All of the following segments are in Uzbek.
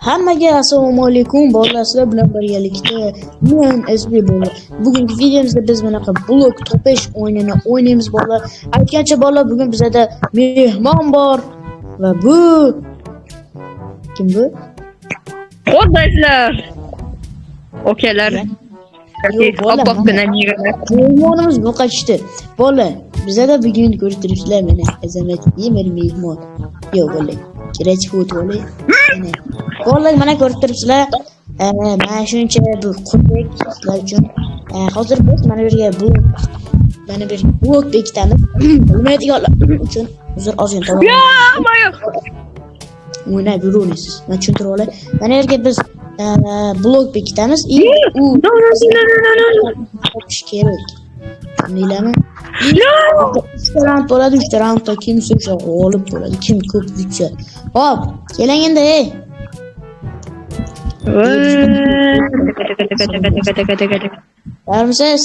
Hammaga assalomu alaykum. Bolalar, sizlar bilan birgalikda men SB bolalar. Bugungi videomizda biz bunaqa blok topish o'yinini o'ynaymiz bolalar. Aytgancha bolalar, bugun bizda mehmon bor va bu kim bu? Qo'rdashlar. Okalar. Oppoqqina nigalar. Mehmonimiz bu qachdi. Bolalar, bizda bugun ko'rib turibsizlar meni azamatli mehmon. Yo'q bolalar. Kerak foto bolalar. Bolalar mana ko'rib turibsizlar. Mana shuncha bu qurdek sizlar uchun. Hozir biz mana bu yerga blok bekitamiz. Bilmaydiganlar uchun hozir ozgina tamom. O'ynab yurasiz. Men tushuntirib olay. Mana yerga biz blok bekitamiz. U kerak. Nilami? 3 round bo'ladi, 3 roundda kim o'sha g'olib bo'ladi, kim ko'p yutsa. Hop, keling endi, ey. Barmisiz?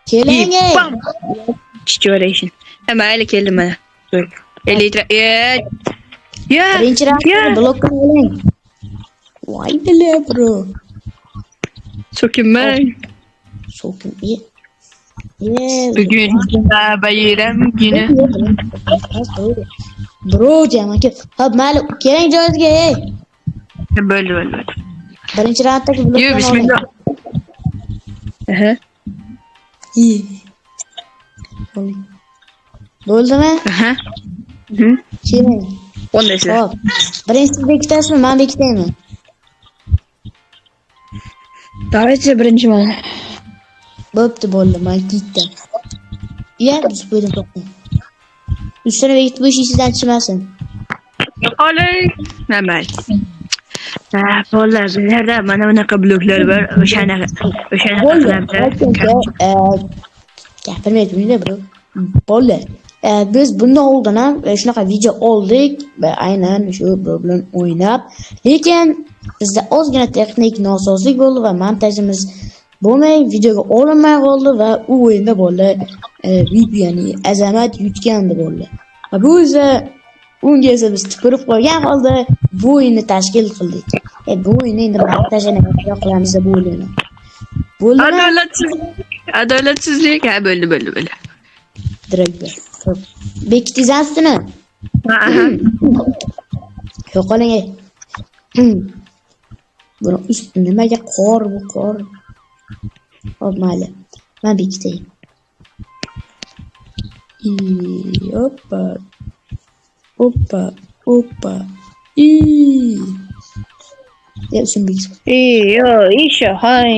Keling, ey. Situation. Mayli keldim mana. Birinchi roundda blok qiling. Voy bile bro. So'kinmang. So'kin. Bugun bayram kuni. Bro jamaki. Hop, mayli, keling joyingizga, ey. Bo'ldi. Birinchi rounddagi blok. Yo, bismillah. Bo'ldimi? Keling. Qondaysiz? Hop. Birinchi bekitasizmi, men bekitaymi? Davaychi birinchi mana. Bo'pti, bo'ldi, men ketdim. Biz qo'ydim to'qni. Ustini bekitib bo'shingizdan chiqmasin. Olay. Nima? Bolalar, bizlarda mana bunaqa bloklar bor. O'shanaqa qilamiz. Gapirmaydi bro. Bolalar, biz bundan oldin ham shunaqa video oldik va aynan shu problem o'ynab, lekin bizda ozgina texnik nosozlik bo'ldi va montajimiz bo'lmay videoga olinmay qoldi va u o'yinda bolalar ya'ni azamat yutgandi bolalar. Va bu esa unga esa biz tupurib qo'ygan holda bu o'yinni tashkil qildik. Bu o'yinni endi montajini qilamiz deb o'ylayman. Adolatsizlik. Bo'ldi. Direkt bekitizasizmi? Yo'qoling. Buni ustida nimaga qor bu qor? Hop, mayli. Men bekitay. Oppa. Sen bekit. Isha, hay.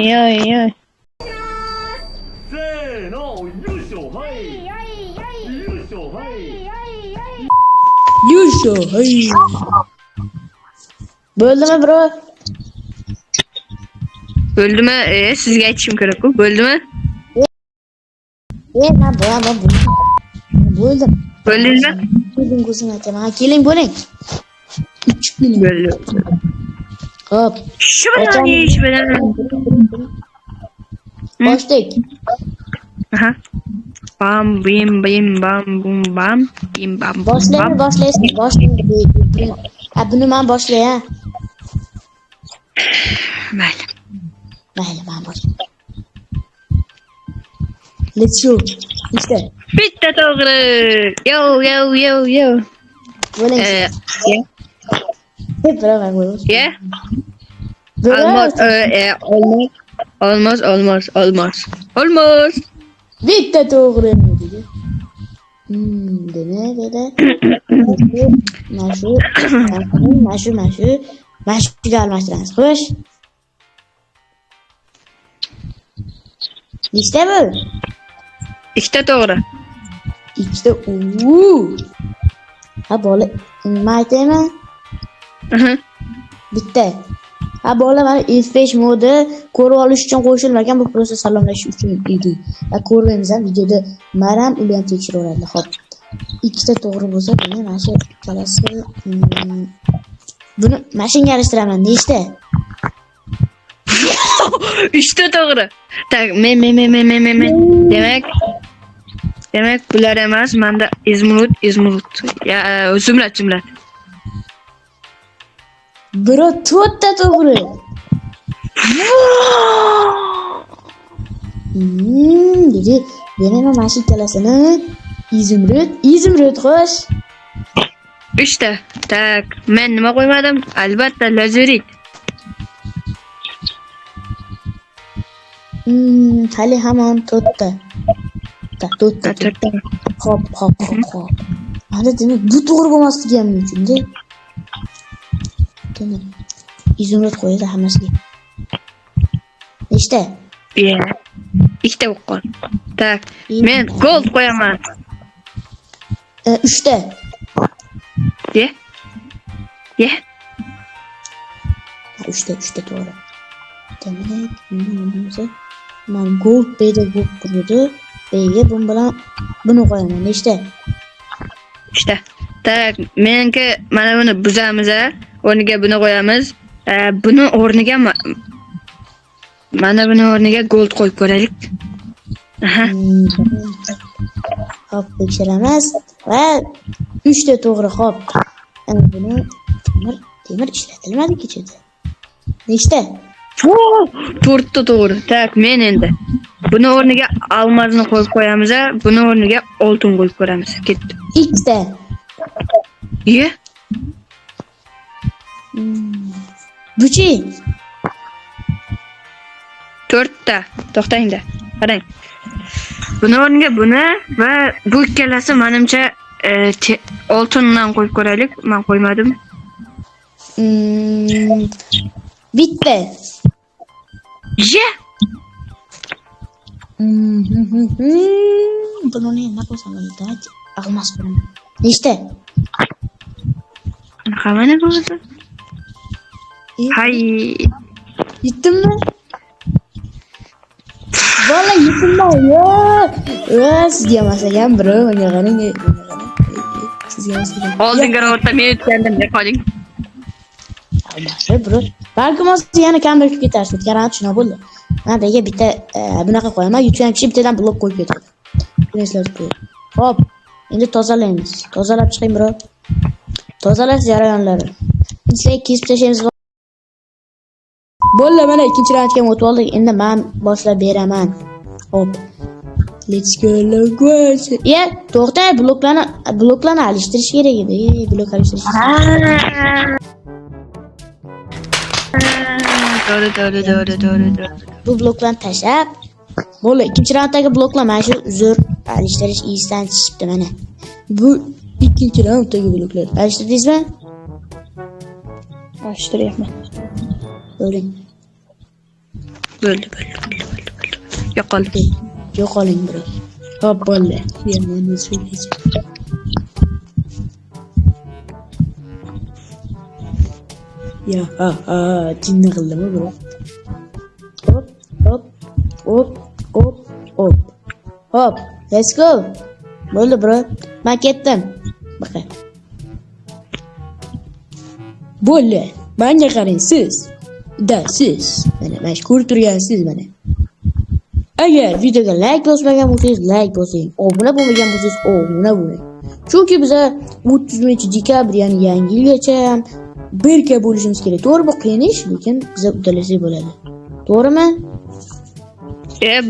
せーの、優勝はい優勝はい Yusho, hey. Bo'ldimi bro? Bo'ldimi? Sizga aytishim kerak-ku. Bo'ldimi? Men bo'ldim. Bo'ldingizmi? Ko'zim aytaman. Keling bo'ling. 3 keling. Bo'ldi. Hop. Shu bilan. Boshlayk. Bam bim bam bum bam bim bam. Boshlaysiz. Buni men boshlay, ha. Mayli, men boshlayman. Let's go. İşte. Bitta to'g'ri. Yo. Bo'ling. Hep beraber bo'ling. Olmaz. Bitta to'g'ri dedi. Demek öyle. Maşu almashtiramiz. Xo'sh. Nechta bu? Ikkita to'g'ri. Ikkita. Ha, bola, nima aytaymi? Bitta. Ha, bola mana F5 modi ko'rib olish uchun qo'shilmagan, bu просто salomlashish uchun edi. Va ko'ramiz ham videoda maram uni ham tekshiraveradi. Xo'p. Ikkita to'g'ri bo'lsa, buni mana shu qalasi buni mashinaga almashtiraman. Nechta? 3 ta to'g'ri. Tak, men. Demak, Demek bular emas, menda izmurut. Ya, zumrad. Bro, to'rtta to'g'ri. Dedi, beraman mana shu ikkalasini. Izmrud xo'sh. 3 ta. Tak, men nima qo'ymadim? Albatta, lazerit. Hali hamon to'rtta. To'rtta. Hop. Mana demak bu to'g'ri bo'lmasligi ham mumkin-da. Demak, izmrud qo'yadi hammasiga. Nechta? Ya. Ikkita o'qon. Tak, men gold qo'yaman. 3 ta. Ye. 3 ta to'g'ri. Demak, bunisi men gold payda bo'lib turdi. Bega bu bilan buni qo'yaman. Nechta? 3 ta. Tak, menki mana buni buzamiz, o'rniga buni qo'yamiz. Buni o'rniga mana buni o'rniga gold qo'yib ko'raylik. Aha. Hop, tekshiramiz va 3 ta to'g'ri. Hop. Ana buni temir ishlatilmadi kechada. Nechta? 4 ta to'g'ri. Tak, men endi buni o'rniga almazni qo'yib qo'yamiz, buni o'rniga oltin qo'yib ko'ramiz. Ketdi. Ikkita. Ye? Buchi. 4 ta. To'xtangda. Qarang. Buni o'rniga buni va bu ikkalasi menimcha oltindan qo'yib ko'raylik. Men qo'ymadim. Bitta. Ye? Buni nima qilsam bo'ladi? Almas bilan. Nechta? Qamana bo'lsa? Hay. Yetdimmi? Bola yetdimmi? Sizga emas ekan, bro. Menga qarang. Sizga emas ekan. Oldingi ravatda men o'tgandim, qoling. Almas, bro. Balkim hozir yana kamroq ketarsiz. Qarang, shuna bo'ldi. Men bega bitta bunaqa qo'yaman. Yutgan kishi bittadan blok qo'yib ketadi. Buni eslatib qo'ying. Hop. Endi tozalaymiz. Tozalab chiqing, bro. Tozalash jarayonlari. Sizga kesib tashlaymiz. Bo'ldi, mana ikkinchi raundga o'tib oldik. Endi men boshlab beraman. Hop. Let's go. Ya, to'xta, bloklarni alishtirish kerak edi. Blok alishtirish. Doğru. Bu bloklarni tashlab, bo'ldi, ikkinchi raunddagi bloklar mana shu uzr alishtirish iyisidan chiqibdi mana. Bu ikkinchi raunddagi bloklar. Alishtirdingizmi? Alishtiryapman. Bo'ling. Bo'ldi. Yo'qoling, bro. Hop, bo'ldi. Yomon so'zlaysiz. Ya jinni qildimi, bro? Hop. Let's go. Bo'ldi, bro. Men ketdim. Baqa. Bo'ldi. Menga qarang siz. Siz. Mana ko'rib turgansiz mana. Agar videoga like bosmagan bo'lsangiz, like bosing. Obuna bo'lmagan bo'lsangiz, obuna bo'ling. Chunki biz 30-dekabr, ya'ni yangi yilgacha birga bo'lishimiz kerak. To'g'ri, bu qiyin ish, lekin biz uddalasak bo'ladi. To'g'rimi?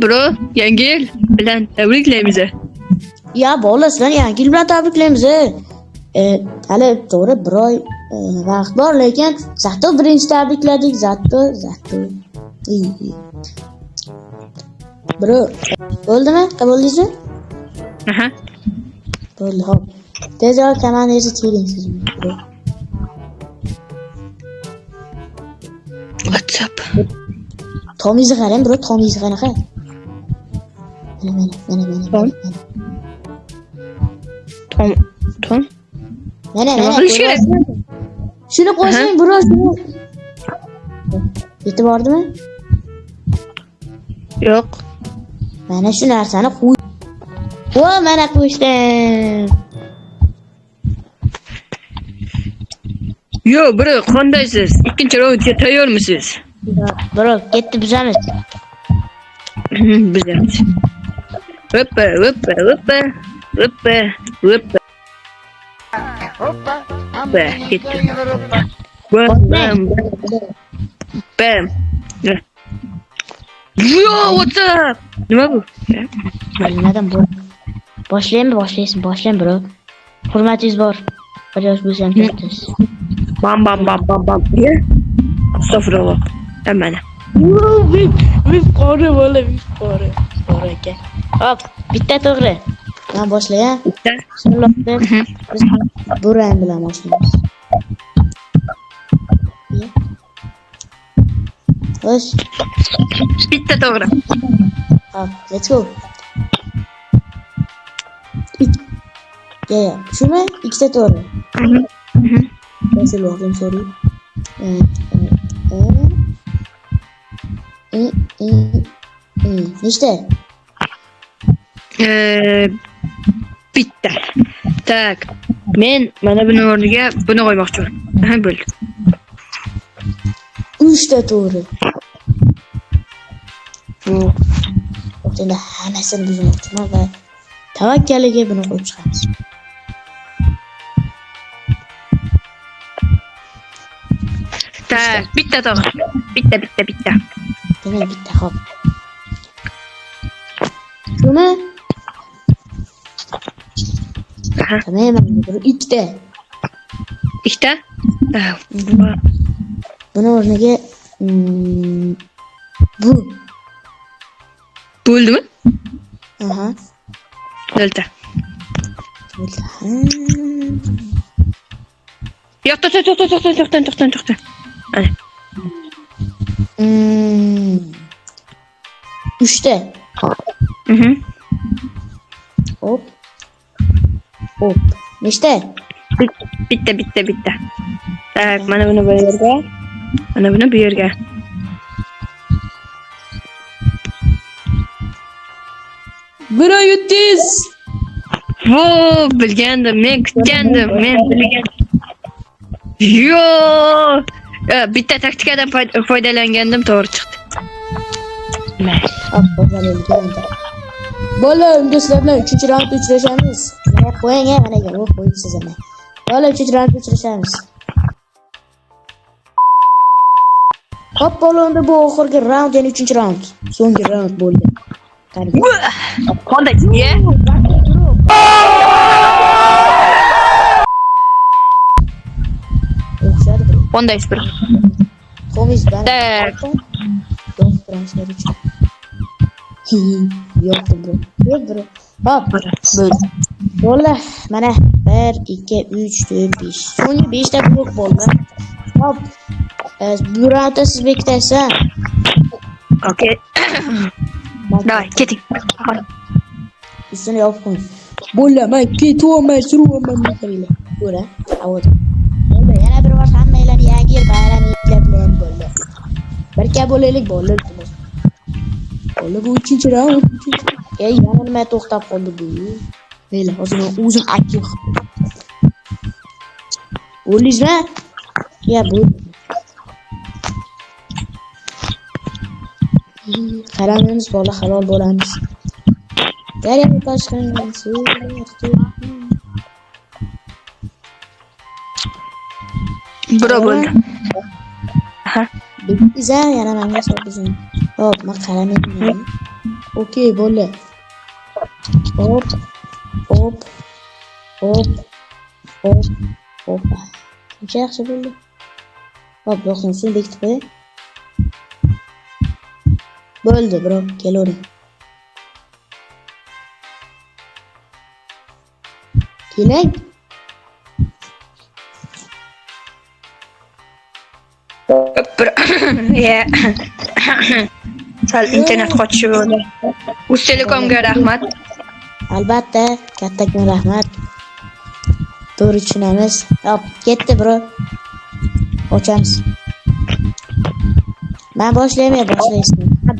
Bro, yangi yil bilan tabriklaymiz. Ya, bola, sizlarni yangi yil bilan tabriklaymiz. Hali to'g'ri bir oy vaqt bor, lekin zato birinchi tabrikladik, zato. Bro, bo'ldimi? Qabuldingizmi? Aha. Bo'ldi, hop. Tezroq komandangizni tering siz, bro. WhatsApp. Tomizni qarang, bro, tomizni qanaqa? Mana. Tom. Mana. Kerak. Shuni qo'shing, bro, shuni. Yetib bordimi? Yo'q. Mana shu narsani qo'y. Mana qo'shdim. Yo, bro, qandaysiz? Ikkinchi raundga tayyormisiz? Bro, ketdi bizamiz. Bizamiz. Hoppa, hoppa, hoppa. Hoppa, hoppa. Hoppa, gitti. Bam, bam, bam. Yo, what's up? Nima bu? Bilmadim bu. Boshlaymi bro. Hurmatingiz bor. Bir yosh bo'lsam ketasiz. Bam, bam, bam, bam, bam. Astagfirullah. Mana. Vip qori bola, vip qori. Qori aka. Hop, bitta to'g'ri. Men boshlayan. Bitta. Bismillah. Biz bu rang bilan boshlaymiz. O'z. Bitta to'g'ri. Hop, let's go. Ya, shuni ikkita to'g'ri. Nasıl bakayım soruyu? İşte. Bitta. Tak. Men mana buni o'rniga buni qo'ymoqchiman. Ha, bo'ldi. 3 ta to'g'ri. Endi hammasini buzmoqchiman va tavakkaliga buni qo'yib chiqamiz. Tak, bitta to'g'ri. Bitta. Demak bitta hop. Shuni tamam, bir ikkita. Ikkita? Buni o'rniga bu. Bo'ldimi? Aha. Bo'ldi. Yo'q, to'xta. Ana. 3 ta. Hop. Nechta? Bitta. Tak, mana buni bu yerga. Mana buni bu yerga. Biro yutdingiz. Vo, bilgandim, men kutgandim, men bilgandim. Yo! Bitta taktikadan foydalangandim, to'g'ri chiqdi. Bola, do'stlar bilan 3-raundda uchrashamiz. Mana qo'ying, mana qo'yibsiz ana. Bola, 3-raundda uchrashamiz. Hop, bola, unda bu oxirgi raund, ya'ni 3-raund. So'nggi raund bo'ldi. Qanday? Ye? Qanday bir? Qo'miz bilan. Tak. Transfer uchun. Yo'q bro. Hop, bo'ldi. Mana 1 2 3 4 5. So'nggi 5 ta blok bo'ldi. Hop. Bu raundda siz bekitasiz. Okey. Davay, keting. Üstüne yopib qo'ying. Bo'ldi, men ketyapman, suryapman deyinglar. Ko'ra, avod. Bo'ldi, yana bir bor hammanglar yangi yil bayrami bilan bo'ldi. Birga bo'laylik, bo'ldi. Bo'ldi, bu 3-raund. Yana nima to'xtab qoldi bu? Mayli, hozir men o'zim aktiv qilib. O'ylizmi? Ya bu. Qaramamiz, bola halol bo'lamiz. Daryo toshqindan suv. Bro bo'ldi. Aha. Biza yana menga hisoblaysan. Hop, men qaramayman. Okey, bo'ldi. Hop. Qancha yaxshi bo'ldi. Hop, yo'qsin, bekitib qo'y. Bo'ldi, bro, kelavering. Keling. Ya. Sal internet qochishi bo'ldi. Uztelekomga rahmat. Albatta, kattakon rahmat. To'g'ri tushunamiz. Hop, ketdi, bro. Ochamiz. Men boshlayman.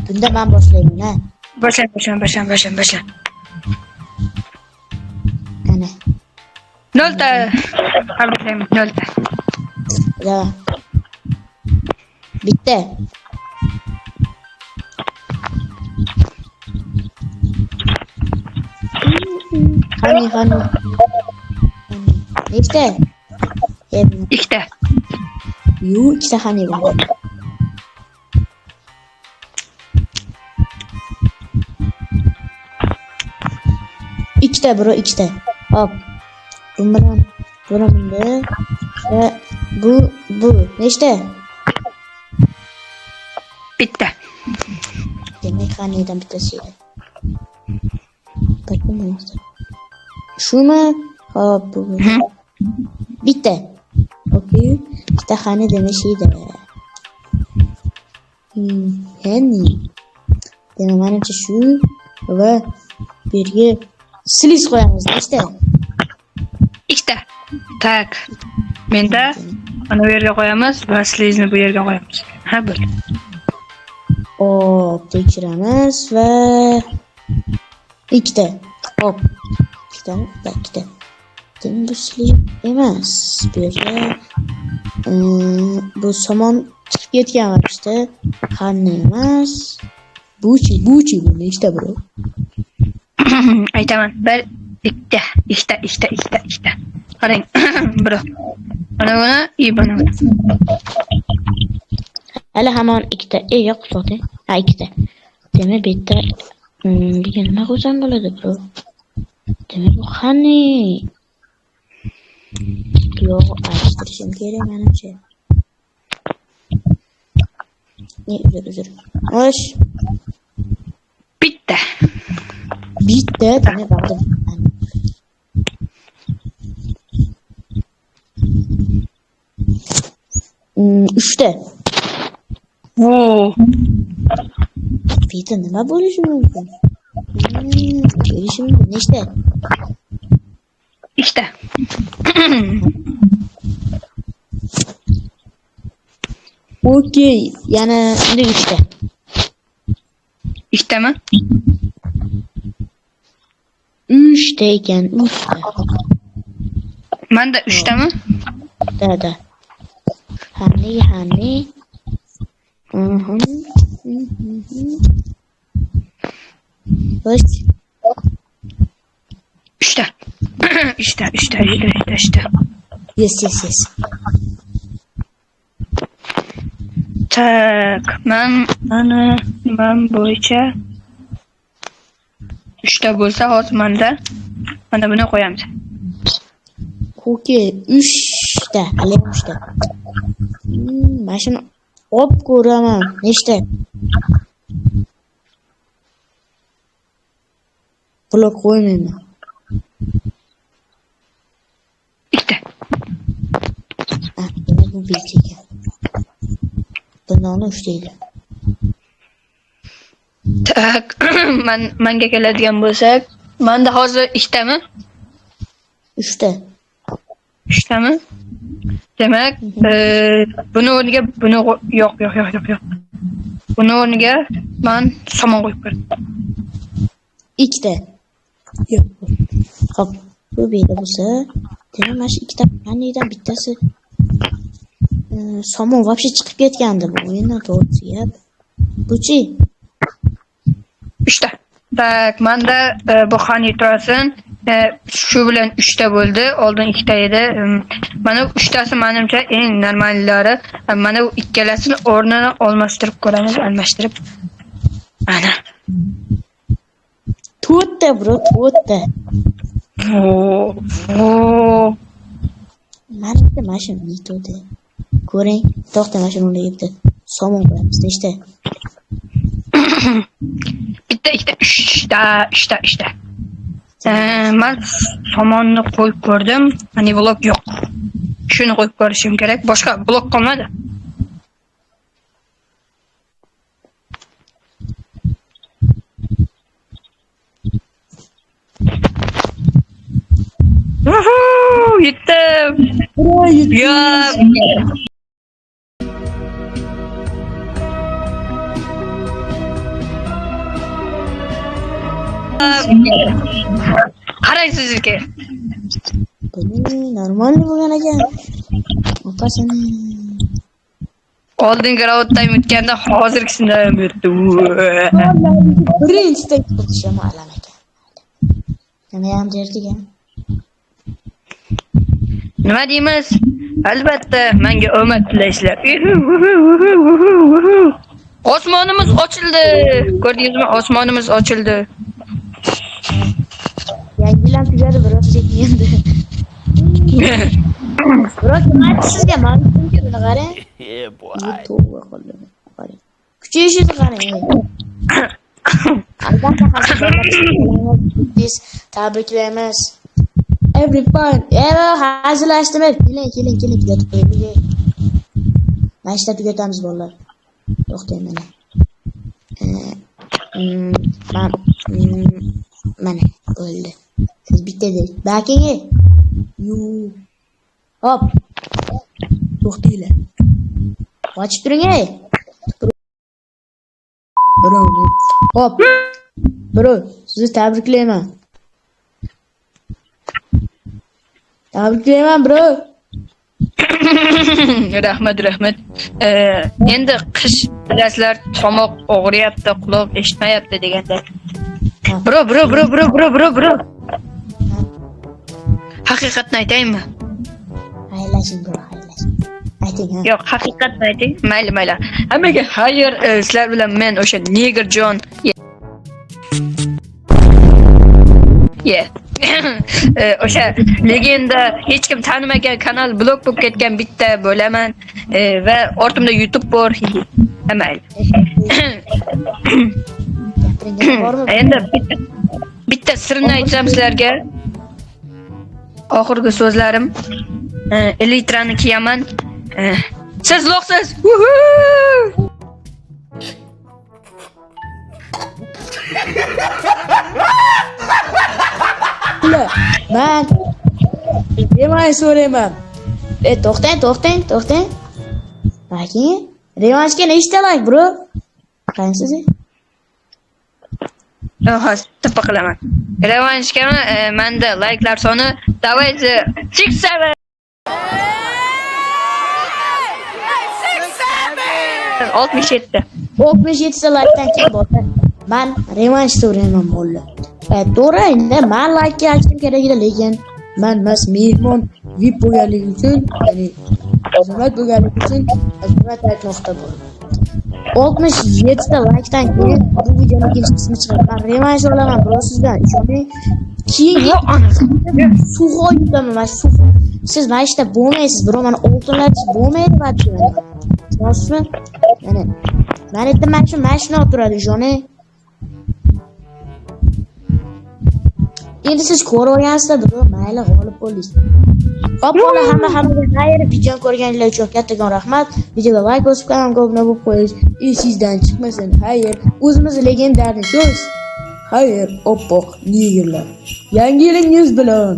Bunda men boshlayman, ha. Boshla. Ana. 0 ta. Qabrayman, 0 ta. Ya. Bitti. Hani. Nechta? Ikkita. Yo'q, ikkita hani bor. Ikkita bro, ikkita. Hop. Bu bilan buni va bu nechta? Bitta. Demak, hanidan bittasi edi. Bakın. Shumi? Hop, bu. Bitta. Okey. Bitta hani demiş edi. Hani. Demak, menimcha shu va bu yerga sliz qo'yamiz, nechta? Ikkita. Tak. Menda mana bu yerga qo'yamiz va slizni bu yerga qo'yamiz. Ha, bo'l. Hop, tekshiramiz va ikkita. Hop. Ikkita. Demak, bu sliz emas. Bu yerga bu somon chiqib ketgan varishda. Qanday emas? Buchi bu nechta bro? Aytaman. Bir, ikkita. Qarang. Bro. Mana buni, buni. Hali hamon ikkita. Yo'q, to'xta. Ha, ikkita. Demak, bitta nima qo'ysam bo'ladi, bro? Demak, bu qani? Yo'q, alishtirishim kerak menimcha. Uzr. Osh. Bitta. Demak, baqdim. Uchta. Oo. Bitta nima bo'lishi mumkin? Nechta? Ikkita. Okey, yana endi uchta. Ikkitami? Uchta ekan, uchta. Menda 3tami? Da. Hani. Boş. 3ta. 3ta. Yes. Tak, man bo'yicha 3ta bo'lsa, hozir mana buni qo'yamiz. Okey, 3ta, hali 3ta. Mana shuni olib ko'raman. Nechta? Blok qo'ymayman. Ikkita. Bu bitta. Bundan 3 deydi. Tak, menga keladigan bo'lsak, menda hozir ikkitami? 3ta. 3tami? Demak, buni o'rniga yo'q. Buni o'rniga men somon qo'yib qo'yaman. 2ta. Yo'q. Xo'p, bu yerda bo'lsa, demak, mana shu ikkita qaniydan bittasi somon вообще chiqib ketgandi bu o'yindan to'g'risi gap. Buchi? 3ta. Tak, menda bu xani turasin. Shu bilan 3ta bo'ldi. Oldin 2ta edi. Mana 3tasi menimcha eng normallari. Mana bu ikkalasini o'rnini almashtirib. Mana. 4ta bro, 4ta. Mana shu metodi. Ko'ring, to'xta, mana shuni o'rnayapti. Somon qo'yamiz, nechta? Bitta, ikkita, 3ta. Men somonni qo'yib ko'rdim. Hani blok yo'q. Shuni qo'yib ko'rishim kerak. Boshqa blok qolmadi. Yetdim. Qarang sizga. Buni normal bo'lgan ekan. Opasini. Oldingi raunddan o'tganda hozirgisida ham o'tdi. Birinchida o'tishim alam ekan. Sana ham derdik-a. Nima deymiz? Albatta, menga omad tilaysizlar. Osmonimiz ochildi. Ko'rdingizmi? Osmonimiz ochildi. Yangilan tugadi biroz chekindi. Biroz sizga ma'lumki buni qarang. Yeah, boy. To'g'ri qildi. Qarang. Kuchayishini qarang. Albatta biz tabriklaymiz. Everyone. Hazillashdim. Keling tugatib. Mashta tugatamiz bolalar. To'xtang mana. Mana bo'ldi. Siz bittadek. Bakinga. Hop. To'xtanglar. Ochib turing ey. Hop. Bro, sizni tabriklayman. Tabriklayman, bro. Rahmat. Endi qish bilasizlar, tomoq og'riyapti, quloq eshitmayapti deganda. Bro. Haqiqatni aytaymi? Haylashing, bro, haylashing. Ayting, ha. Yo'q, haqiqatni ayting. Mayli. Hammaga xayr, sizlar bilan men o'sha Negerjon. O'sha legenda hech kim tanimagan kanal blok bo'lib ketgan bitta bo'laman va ortimda YouTube bor. Mayli. Endi bitta sirni aytsam sizlarga. Oxirgi so'zlarim Elitrani kiyaman. Siz loqsiz. Man Revanş so'rayman. To'xtang. Baking, revanshga nechta like, bro? Qansiz? Hozir tippa qilaman. Revanshgami? Menda like'lar soni давайте 67. 67. 67 ta like'dan keyin bo'lsa, men revansh so'rayman bolalar. To'g'ri, endi men like qilishim kerak edi, lekin men mas mehmon VIP bo'lganligi uchun, ya'ni xizmat bo'lganligi uchun xizmat aytmoqda bo'laman. 67 ta like'dan keyin bu videoning ikkinchi qismi chiqadi. Men revansh olaman, bro, sizdan. Ishoning. Keyin suvga yutaman, men suv. Siz mana ishda bo'lmaysiz, bro, mana oltinlarsiz bo'lmaydi barcha. Tushunasizmi? Ya'ni men aytdim, mana shuni o'tiradi, ishoning. Endi siz ko'rgansizlar, bro, mayli g'olib bo'ldingiz. Hop, bola hammaga xayr, videoni ko'rganinglar uchun kattakon rahmat. Videoga like bosib, kanalga obuna bo'lib qo'yish, esingizdan chiqmasin. Xayr, o'zimiz legendarni so'z. Xayr, oppoq negerlar. Yangi yilingiz bilan.